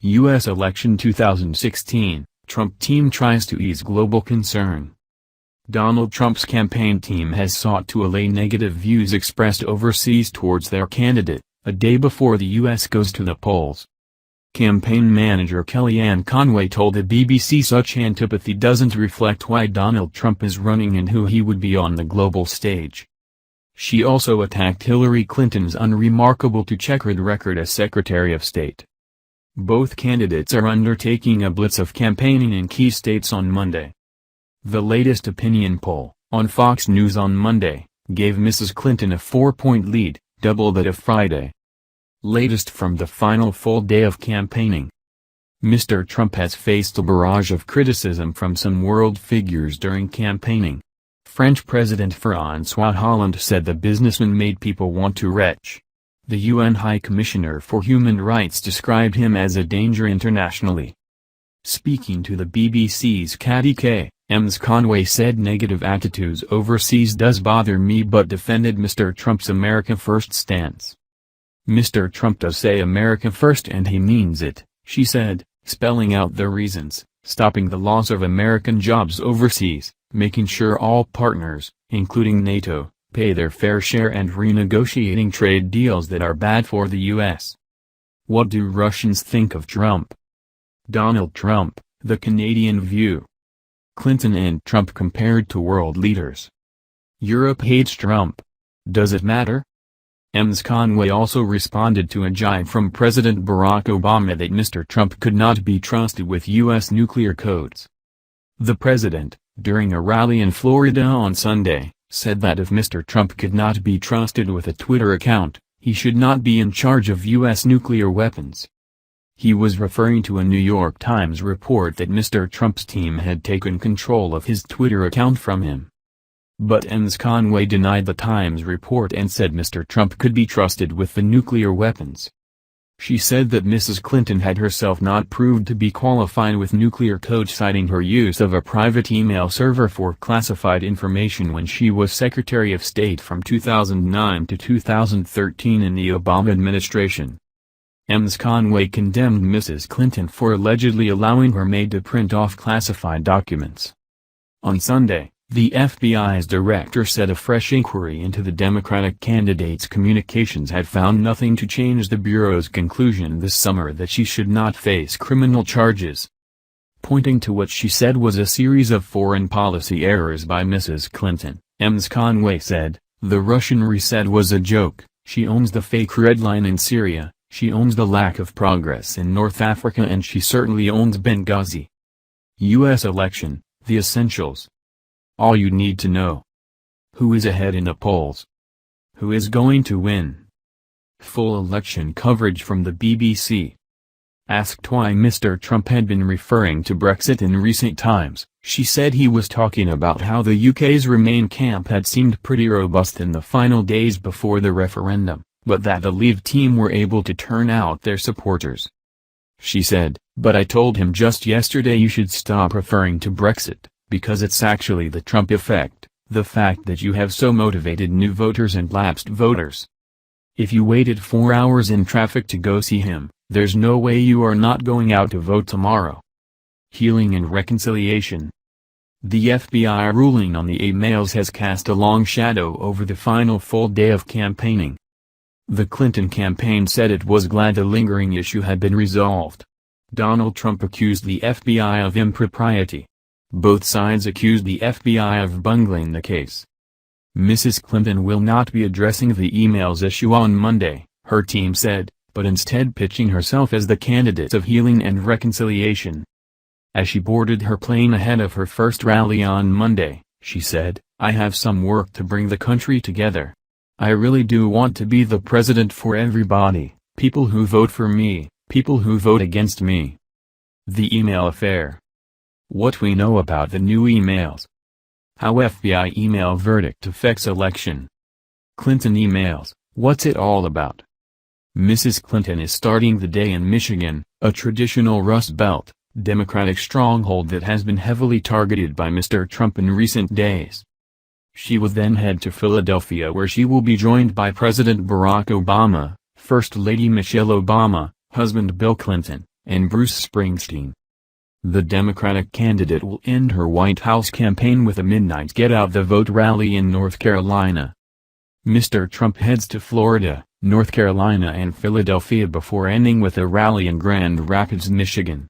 U.S. election 2016, Trump team tries to ease global concern. Donald Trump's campaign team has sought to allay negative views expressed overseas towards their candidate, a day before the U.S. goes to the polls. Campaign manager Kellyanne Conway told the BBC such antipathy doesn't reflect why Donald Trump is running and who he would be on the global stage. She also attacked Hillary Clinton's unremarkable to checkered record as Secretary of State. Both candidates are undertaking a blitz of campaigning in key states on Monday. The latest opinion poll, on Fox News on Monday, gave Mrs. Clinton a 4-point lead, double that of Friday. Latest from the final full day of campaigning. Mr. Trump has faced a barrage of criticism from some world figures during campaigning. French President Francois Hollande said the businessman made people want to retch. The UN High Commissioner for Human Rights described him as a danger internationally. Speaking to the BBC's Kellyanne Conway said negative attitudes overseas does bother me but defended Mr. Trump's America First stance. Mr. Trump does say America First and he means it, she said, spelling out the reasons: stopping the loss of American jobs overseas, making sure all partners, including NATO, pay their fair share and renegotiating trade deals that are bad for the U.S. What do Russians think of Trump? Donald Trump, The Canadian View. Clinton and Trump compared to world leaders. Europe hates Trump. Does it matter? Ms. Conway also responded to a jibe from President Barack Obama that Mr. Trump could not be trusted with U.S. nuclear codes. The president, during a rally in Florida on Sunday, said that if Mr. Trump could not be trusted with a Twitter account, he should not be in charge of U.S. nuclear weapons. He was referring to a New York Times report that Mr. Trump's team had taken control of his Twitter account from him. But Ms. Conway denied the Times report and said Mr. Trump could be trusted with the nuclear weapons. She said that Mrs. Clinton had herself not proved to be qualified with nuclear code, citing her use of a private email server for classified information when she was Secretary of State from 2009 to 2013 in the Obama administration. Ms. Conway condemned Mrs. Clinton for allegedly allowing her maid to print off classified documents. On Sunday, the FBI's director said a fresh inquiry into the Democratic candidate's communications had found nothing to change the Bureau's conclusion this summer that she should not face criminal charges. Pointing to what she said was a series of foreign policy errors by Mrs. Clinton, Ms. Conway said, "The Russian reset was a joke, she owns the fake red line in Syria, she owns the lack of progress in North Africa, and she certainly owns Benghazi." U.S. election, the essentials. All you need to know. Who is ahead in the polls? Who is going to win? Full election coverage from the BBC. Asked why Mr. Trump had been referring to Brexit in recent times, she said he was talking about how the UK's Remain camp had seemed pretty robust in the final days before the referendum, but that the Leave team were able to turn out their supporters. She said, "But I told him just yesterday you should stop referring to Brexit, because it's actually the Trump effect, the fact that you have so motivated new voters and lapsed voters. If you waited 4 hours in traffic to go see him, there's no way you are not going out to vote tomorrow." Healing and reconciliation. The FBI ruling on the emails has cast a long shadow over the final full day of campaigning. The Clinton campaign said it was glad the lingering issue had been resolved. Donald Trump accused the FBI of impropriety. Both sides accused the FBI of bungling the case. Mrs. Clinton will not be addressing the emails issue on Monday, her team said, but instead pitching herself as the candidate of healing and reconciliation. As she boarded her plane ahead of her first rally on Monday, she said, "I have some work to bring the country together. I really do want to be the president for everybody, people who vote for me, people who vote against me." The email affair. What we know about the new emails. How FBI email verdict affects election. Clinton emails, what's it all about? Mrs. Clinton is starting the day in Michigan, a traditional Rust Belt, Democratic stronghold that has been heavily targeted by Mr. Trump in recent days. She will then head to Philadelphia, where she will be joined by President Barack Obama, First Lady Michelle Obama, husband Bill Clinton, and Bruce Springsteen. The Democratic candidate will end her White House campaign with a midnight get-out-the-vote rally in North Carolina. Mr. Trump heads to Florida, North Carolina and Philadelphia before ending with a rally in Grand Rapids, Michigan.